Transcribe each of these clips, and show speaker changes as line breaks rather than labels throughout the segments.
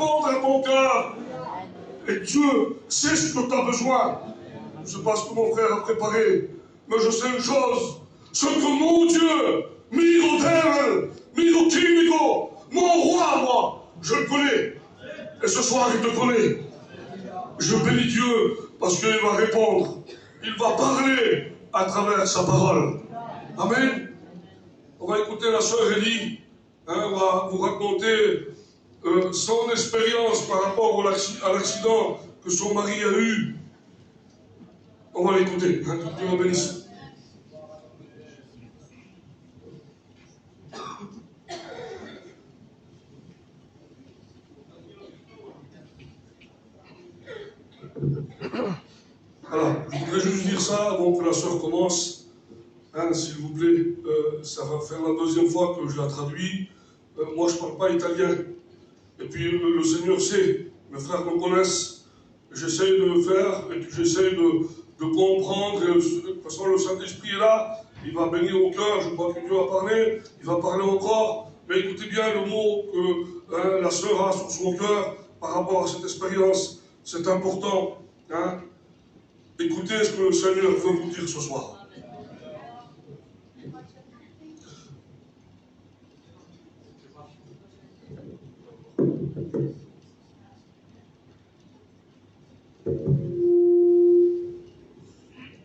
répondre à ton cœur. Et Dieu sait ce que tu as besoin. Je ne sais pas ce que mon frère a préparé, mais je sais une chose. Ce que mon Dieu, Miro Kimiko, mon roi, moi, je le connais. Et ce soir, il te connaît. Je bénis Dieu parce qu'il va répondre. Il va parler à travers sa parole. Amen. On va écouter la sœur Elie. On va vous raconter son expérience par rapport à l'accident que son mari a eu. On va l'écouter. Dieu vous bénisse. Alors, je voudrais juste dire ça avant que la sœur commence. S'il vous plaît, ça va faire la deuxième fois que je la traduis. Moi, je ne parle pas italien. Et puis, le Seigneur sait, mes frères me connaissent. J'essaie de le faire, et puis j'essaie de comprendre. Et de toute façon, le Saint-Esprit est là. Il va bénir au cœur. Je crois que Dieu a parlé. Il va parler encore. Mais écoutez bien le mot que la sœur a sur son cœur par rapport à cette expérience. C'est important. Écoutez ce que le Seigneur veut vous dire ce soir.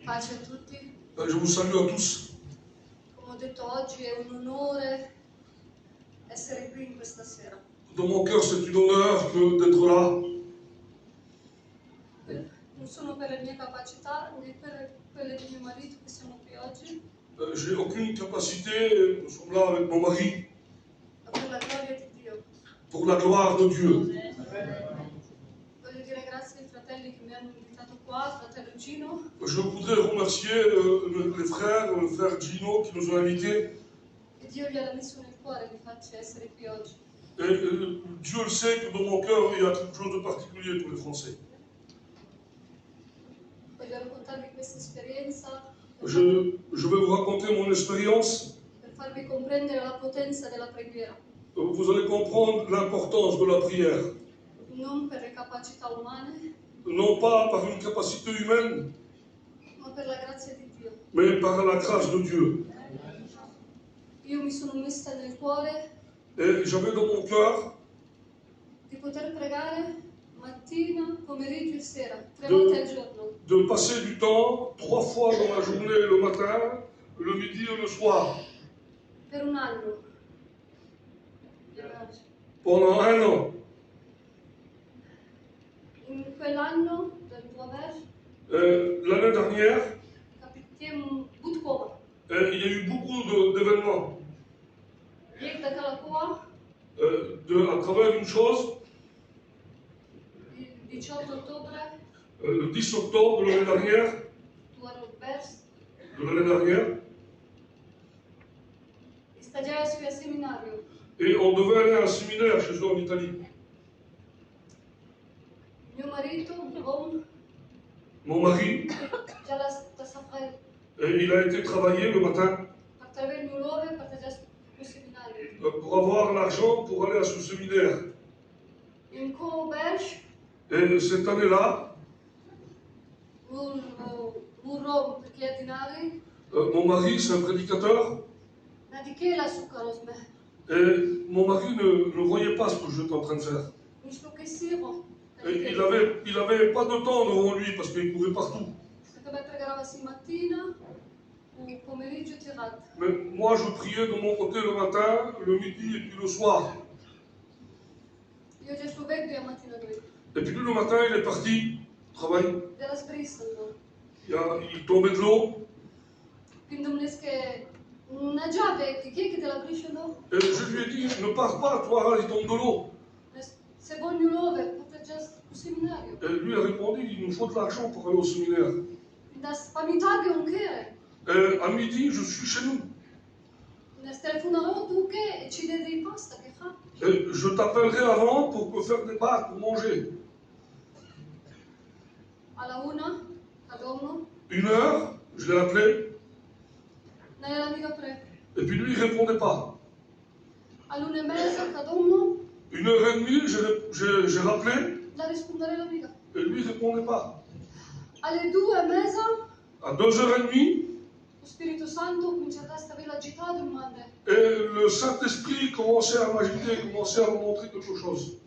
Pace a tutti.
Je vous salue à tous.
Come ho detto oggi è un onore essere qui in questa sera.
Dans mon cœur, c'est un honneur d'être là.
Non sono per le mie capacità né per quelle di mio marito che siamo qui oggi,
J'ai aucune capacité, nous sommes là avec mon mari,
ma per la gloria di Dio.
pour la gloire de Dieu.
Voglio dire grazie ai fratelli che mi hanno invitato qua, fratello Gino,
Je voudrais remercier les frères, le frère Gino qui nous ont invités.
che Dio gli ha messo nel cuore di farci essere qui oggi.
Et Dieu le sait que dans mon cœur, il y a quelque chose de particulier pour les Français.
Voglio raccontarvi questa esperienza
Je vais vous raconter mon expérience.
per farvi comprendere la potenza della preghiera,
Vous allez comprendre l'importance de la prière.
non per le capacità umane,
Non pas par une capacité humaine,
ma per la grazia di Dio.
mais par la grâce de Dieu.
Io mi sono messa nel cuore
Et j'avais dans mon cœur
di poter pregare mattina, pomeriggio e sera, 3 volte al giorno,
de passer du temps 3 fois dans la journée, le matin, le midi et le soir,
per un anno.
pendant 1 an.
In quell'anno del 2000
L'année dernière,
capitiam Butkova.
il y a eu beaucoup d'événements.
Ieri da Calacua,
À travers une chose,
il 18 ottobre,
le 10 octobre de l'année dernière,
stagiaires al seminario.
et on devait aller à un séminaire chez eux en Italie.
Mio marito, l'uomo,
Mon mari,
già la saprei.
il a été travailler le matin
Per trovare il mio love, per stagiare al seminario.
pour avoir l'argent pour aller à ce séminaire.
In Coberge,
Et cette année-là,
un Rome per chiedinare,
mon mari, c'est un prédicateur,
na di che la succarosme.
et mon mari ne voyait pas ce que j'étais en train de faire.
Mi sfocchessimo.
Et il avait pas de temps devant lui parce qu'il courait partout.
Perché me pregava sì mattina, un pomeriggio tirato.
Mais moi, je priais de mon côté le matin, le midi et puis le soir.
Io già sto vecchio mattina lui.
Et puis lui, le matin, il est parti travailler.
Della sprissano.
Il tombait de l'eau.
Când domnesche, una già vecchio, chi è che te la brisciano?
Et je lui ai dit, ne pars pas, toi, il tombe de l'eau.
Se voglio love, potete già al seminario.
Et lui a répondu, il nous faut de l'argent pour aller au séminaire.
Da spamitare un che.
Et à midi, je suis chez nous.
Ne telefonano tu che e ci dai pasta che fa?
Et je t'appellerai avant pour me faire des pâtes pour manger.
Alla una, a domno,
1 heure, je l'ai appelé,
nella mica pre.
et puis lui, il ne répondait pas.
All'una e mezza, a domno,
1h30, j'ai rappelé,
la rispondere l'amica.
et lui ne répondait pas.
Alle 2:30
À 2h30,
lo Spirito Santo comincia a essere agitato in me.
et le Saint-Esprit commençait à m'agiter, commençait à me montrer quelque chose.